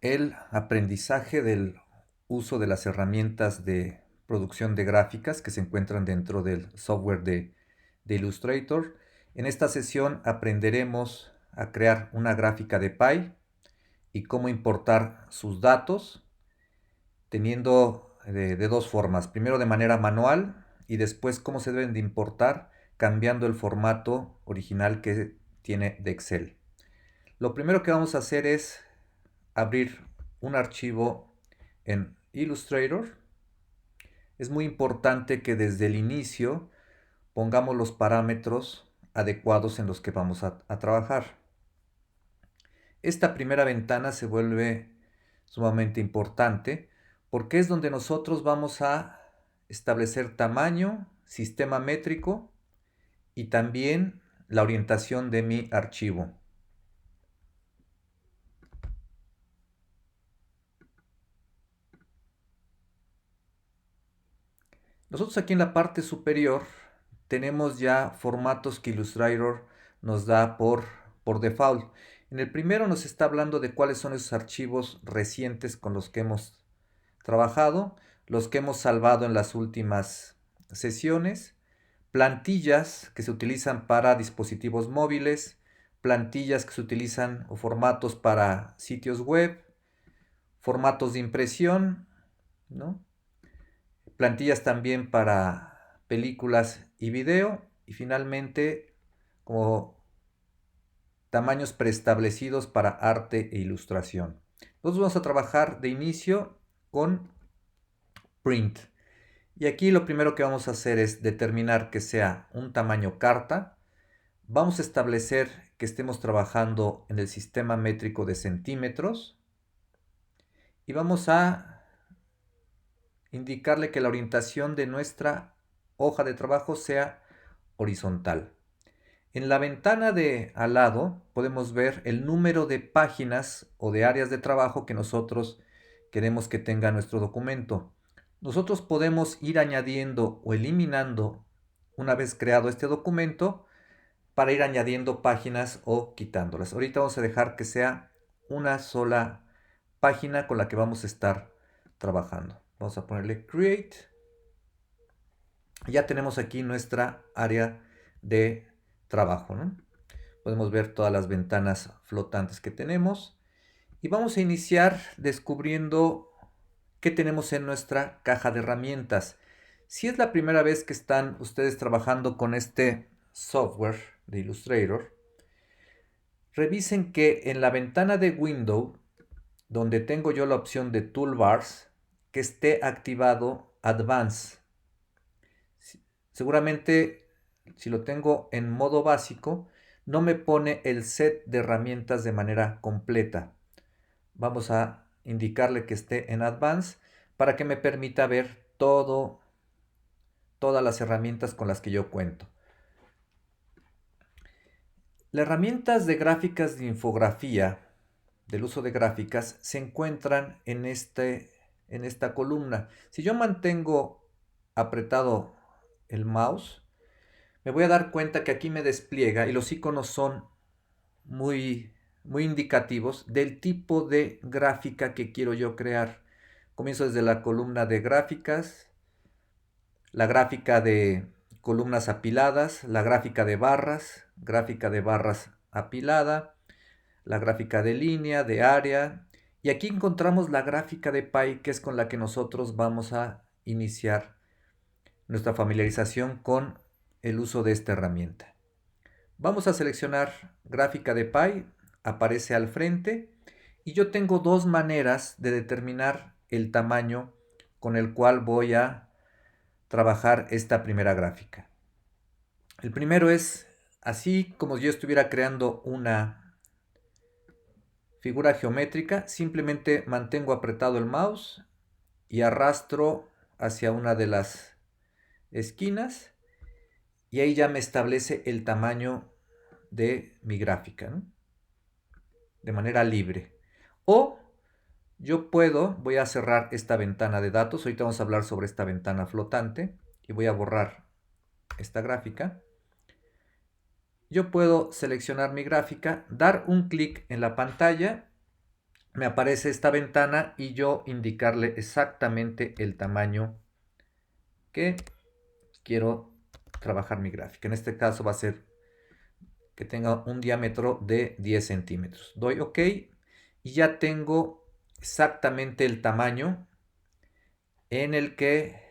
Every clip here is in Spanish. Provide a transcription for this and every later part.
El aprendizaje del uso de las herramientas de producción de gráficas que se encuentran dentro del software de Illustrator. En esta sesión aprenderemos a crear una gráfica de Pie y cómo importar sus datos teniendo de dos formas. Primero de manera manual y después cómo se deben de importar cambiando el formato original que tiene de Excel. Lo primero que vamos a hacer es abrir un archivo en Illustrator. Es muy importante que desde el inicio pongamos los parámetros adecuados en los que vamos a trabajar. Esta primera ventana se vuelve sumamente importante porque es donde nosotros vamos a establecer tamaño, sistema métrico y también la orientación de mi archivo. Nosotros aquí en la parte superior tenemos ya formatos que Illustrator nos da por default. En el primero nos está hablando de cuáles son esos archivos recientes con los que hemos trabajado, los que hemos salvado en las últimas sesiones, plantillas que se utilizan para dispositivos móviles, plantillas que se utilizan o formatos para sitios web, formatos de impresión, ¿no? Plantillas también para películas y video y finalmente como tamaños preestablecidos para arte e ilustración. Entonces vamos a trabajar de inicio con print. Y aquí lo primero que vamos a hacer es determinar que sea un tamaño carta. Vamos a establecer que estemos trabajando en el sistema métrico de centímetros. Y vamos a indicarle que la orientación de nuestra hoja de trabajo sea horizontal. En la ventana de al lado podemos ver el número de páginas o de áreas de trabajo que nosotros queremos que tenga nuestro documento. Nosotros podemos ir añadiendo o eliminando una vez creado este documento para ir añadiendo páginas o quitándolas. Ahorita vamos a dejar que sea una sola página con la que vamos a estar trabajando. Vamos a ponerle Create. Ya tenemos aquí nuestra área de trabajo, ¿no? Podemos ver todas las ventanas flotantes que tenemos. Y vamos a iniciar descubriendo qué tenemos en nuestra caja de herramientas. Si es la primera vez que están ustedes trabajando con este software de Illustrator, revisen que en la ventana de Windows, donde tengo yo la opción de Toolbars, que esté activado Advanced. Seguramente si lo tengo en modo básico, no me pone el set de herramientas de manera completa. Vamos a indicarle que esté en Advanced para que me permita ver todas las herramientas con las que yo cuento. Las herramientas de gráficas de infografía, del uso de gráficas, se encuentran en esta columna. Si yo mantengo apretado el mouse, me voy a dar cuenta que aquí me despliega y los iconos son muy indicativos del tipo de gráfica que quiero yo crear. Comienzo desde la columna de gráficas, la gráfica de columnas apiladas, la gráfica de barras apilada, la gráfica de línea, de área, y aquí encontramos la gráfica de pie, que es con la que nosotros vamos a iniciar nuestra familiarización con el uso de esta herramienta. Vamos a seleccionar gráfica de pie, aparece al frente, y yo tengo dos maneras de determinar el tamaño con el cual voy a trabajar esta primera gráfica. El primero es así como yo estuviera creando una figura geométrica, simplemente mantengo apretado el mouse y arrastro hacia una de las esquinas y ahí ya me establece el tamaño de mi gráfica, ¿no? De manera libre. O voy a cerrar esta ventana de datos, ahorita vamos a hablar sobre esta ventana flotante y voy a borrar esta gráfica. Yo puedo seleccionar mi gráfica, dar un clic en la pantalla me aparece esta ventana y yo indicarle exactamente el tamaño que quiero trabajar mi gráfica. En este caso va a ser que tenga un diámetro de 10 centímetros. Doy OK y ya tengo exactamente el tamaño en el que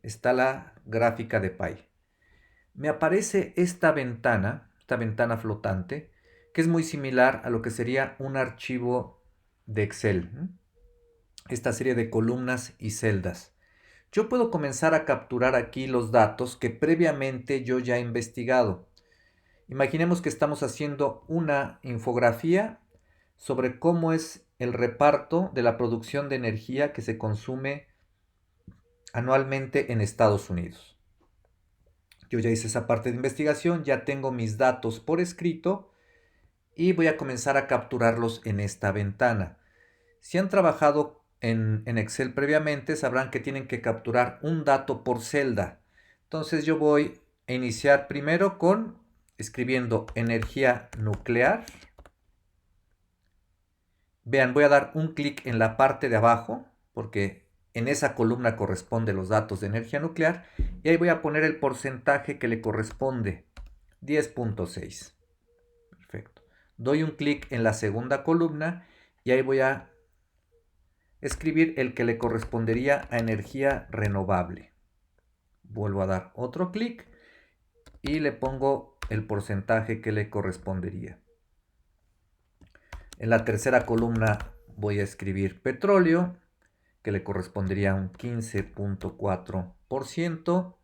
está la gráfica de Pi. Me aparece esta ventana flotante, que es muy similar a lo que sería un archivo de Excel. Esta serie de columnas y celdas. Yo puedo comenzar a capturar aquí los datos que previamente yo ya he investigado. Imaginemos que estamos haciendo una infografía sobre cómo es el reparto de la producción de energía que se consume anualmente en Estados Unidos. Yo ya hice esa parte de investigación, ya tengo mis datos por escrito y voy a comenzar a capturarlos en esta ventana. Si han trabajado en Excel previamente, sabrán que tienen que capturar un dato por celda. Entonces yo voy a iniciar primero con escribiendo energía nuclear. Vean, voy a dar un clic en la parte de abajo, porque en esa columna corresponden los datos de energía nuclear, y ahí voy a poner el porcentaje que le corresponde, 10.6. Perfecto. Doy un clic en la segunda columna y ahí voy a escribir el que le correspondería a energía renovable. Vuelvo a dar otro clic y le pongo el porcentaje que le correspondería. En la tercera columna voy a escribir petróleo, que le correspondería a un 15.4%.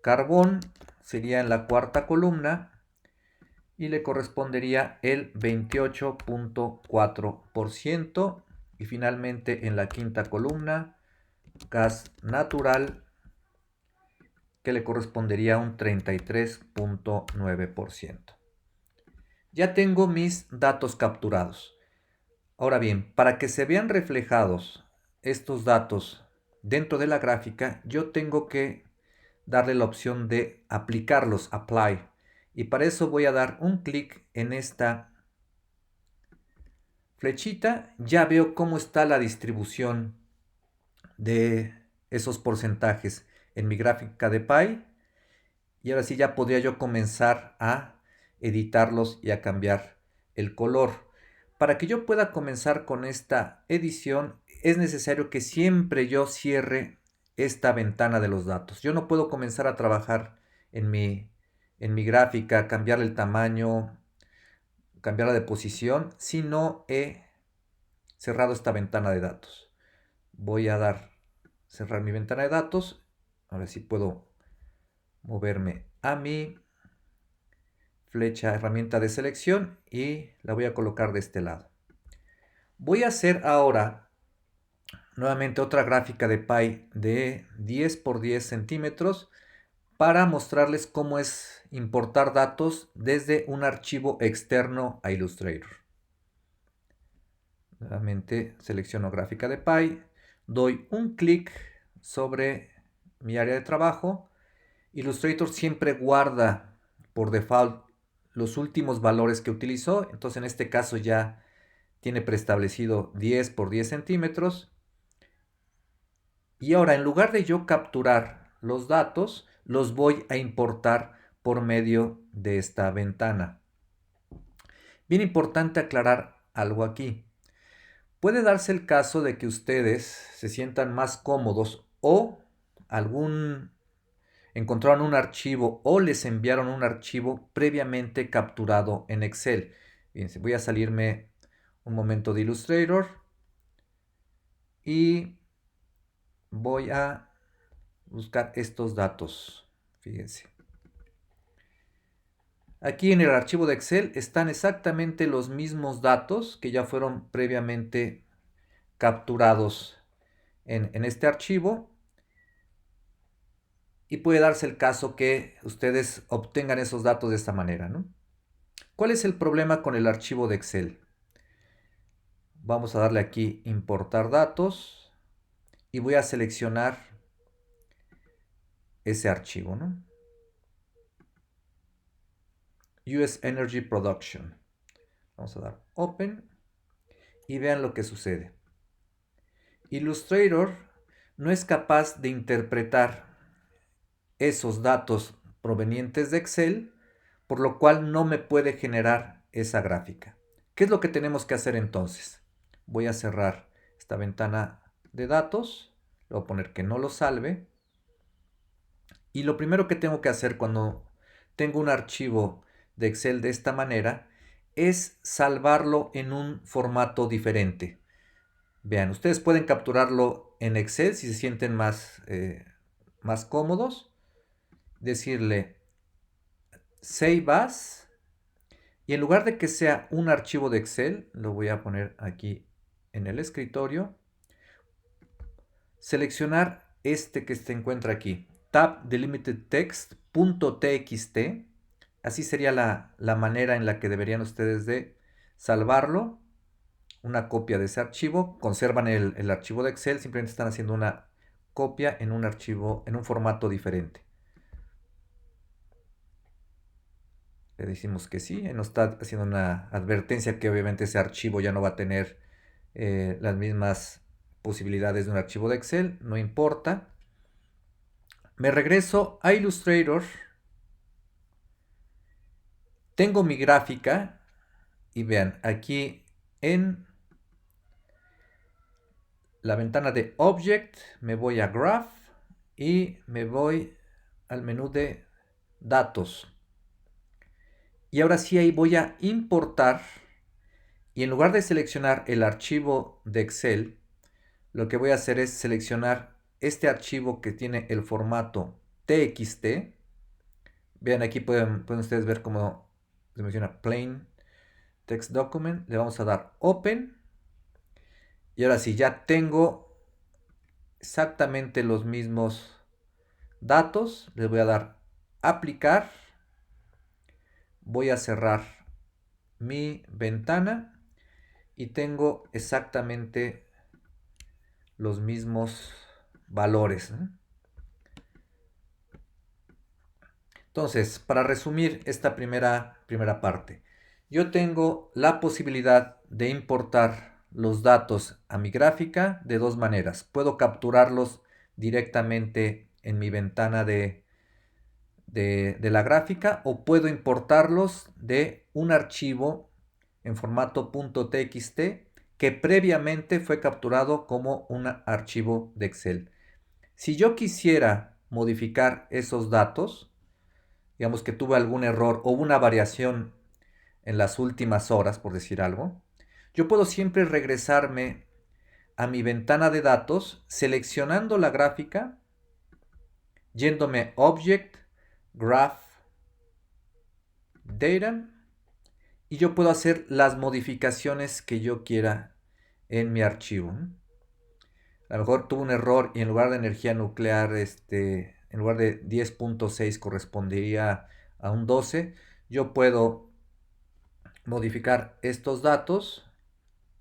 Carbón sería en la cuarta columna y le correspondería el 28.4%. Y finalmente en la quinta columna, gas natural, que le correspondería a un 33.9%. Ya tengo mis datos capturados. Ahora bien, para que se vean reflejados estos datos dentro de la gráfica, yo tengo que darle la opción de aplicarlos, apply. Y para eso voy a dar un clic en esta flechita. Ya veo cómo está la distribución de esos porcentajes en mi gráfica de Pi. Y ahora sí ya podría yo comenzar a editarlos y a cambiar el color. Para que yo pueda comenzar con esta edición es necesario que siempre yo cierre esta ventana de los datos. Yo no puedo comenzar a trabajar en mi gráfica, cambiar el tamaño, cambiarla de posición si no he cerrado esta ventana de datos. Voy a cerrar mi ventana de datos. Ahora sí puedo moverme a mi flecha herramienta de selección y la voy a colocar de este lado. Voy a hacer ahora nuevamente otra gráfica de Pi de 10 por 10 centímetros para mostrarles cómo es importar datos desde un archivo externo a Illustrator. Nuevamente selecciono gráfica de Pi, doy un clic sobre mi área de trabajo. Illustrator siempre guarda por default los últimos valores que utilizó, entonces en este caso ya tiene preestablecido 10 por 10 centímetros. Y ahora en lugar de yo capturar los datos, los voy a importar por medio de esta ventana. Bien importante aclarar algo aquí. Puede darse el caso de que ustedes se sientan más cómodos o encontraron un archivo o les enviaron un archivo previamente capturado en Excel. Fíjense, voy a salirme un momento de Illustrator y voy a buscar estos datos. Fíjense. Aquí en el archivo de Excel están exactamente los mismos datos que ya fueron previamente capturados en este archivo. Y puede darse el caso que ustedes obtengan esos datos de esta manera, ¿no? ¿Cuál es el problema con el archivo de Excel? Vamos a darle aquí importar datos y voy a seleccionar ese archivo, ¿no? US Energy Production. Vamos a dar Open y vean lo que sucede. Illustrator no es capaz de interpretar esos datos provenientes de Excel, por lo cual no me puede generar esa gráfica. ¿Qué es lo que tenemos que hacer entonces? Voy a cerrar esta ventana de datos, le voy a poner que no lo salve, y lo primero que tengo que hacer cuando tengo un archivo de Excel de esta manera es salvarlo en un formato diferente. Vean, ustedes pueden capturarlo en Excel si se sienten más cómodos. Decirle Save As. Y en lugar de que sea un archivo de Excel, lo voy a poner aquí en el escritorio. Seleccionar este que se encuentra aquí. Tab Delimited Text.txt. Así sería la manera en la que deberían ustedes de salvarlo. Una copia de ese archivo. Conservan el archivo de Excel. Simplemente están haciendo una copia en un archivo, en un formato diferente. Le decimos que sí. Nos está haciendo una advertencia que obviamente ese archivo ya no va a tener las mismas posibilidades de un archivo de Excel. No importa. Me regreso a Illustrator. Tengo mi gráfica. Y vean, aquí en la ventana de Object me voy a Graph y me voy al menú de Datos. Y ahora sí ahí voy a importar y en lugar de seleccionar el archivo de Excel, lo que voy a hacer es seleccionar este archivo que tiene el formato TXT. Vean, aquí pueden ustedes ver cómo se menciona Plain Text Document. Le vamos a dar Open. Y ahora sí, ya tengo exactamente los mismos datos. Les voy a dar Aplicar. Voy a cerrar mi ventana. Y tengo exactamente los mismos valores. Entonces, para resumir esta primera parte, yo tengo la posibilidad de importar los datos a mi gráfica de dos maneras. Puedo capturarlos directamente en mi ventana de la gráfica o puedo importarlos de un archivo en formato .txt que previamente fue capturado como un archivo de Excel. Si yo quisiera modificar esos datos, digamos que tuve algún error o una variación en las últimas horas, por decir algo, yo puedo siempre regresarme a mi ventana de datos, seleccionando la gráfica, yéndome Object, Graph, Data, y yo puedo hacer las modificaciones que yo quiera en mi archivo. A lo mejor tuve un error y en lugar de energía nuclear, en lugar de 10.6 correspondería a un 12. Yo puedo modificar estos datos,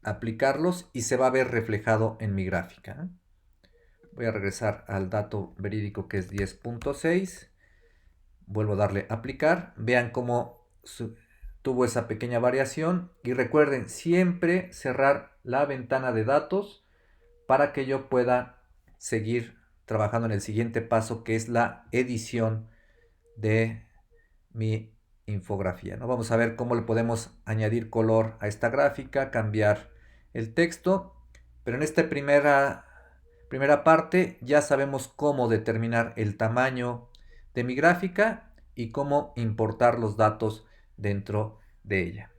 aplicarlos y se va a ver reflejado en mi gráfica. Voy a regresar al dato verídico que es 10.6. Vuelvo a darle aplicar. Vean cómo tuvo esa pequeña variación. Y recuerden siempre cerrar la ventana de datos para que yo pueda seguir trabajando en el siguiente paso, que es la edición de mi infografía, ¿no? Vamos a ver cómo le podemos añadir color a esta gráfica, cambiar el texto, pero en esta primera parte ya sabemos cómo determinar el tamaño de mi gráfica y cómo importar los datos dentro de ella.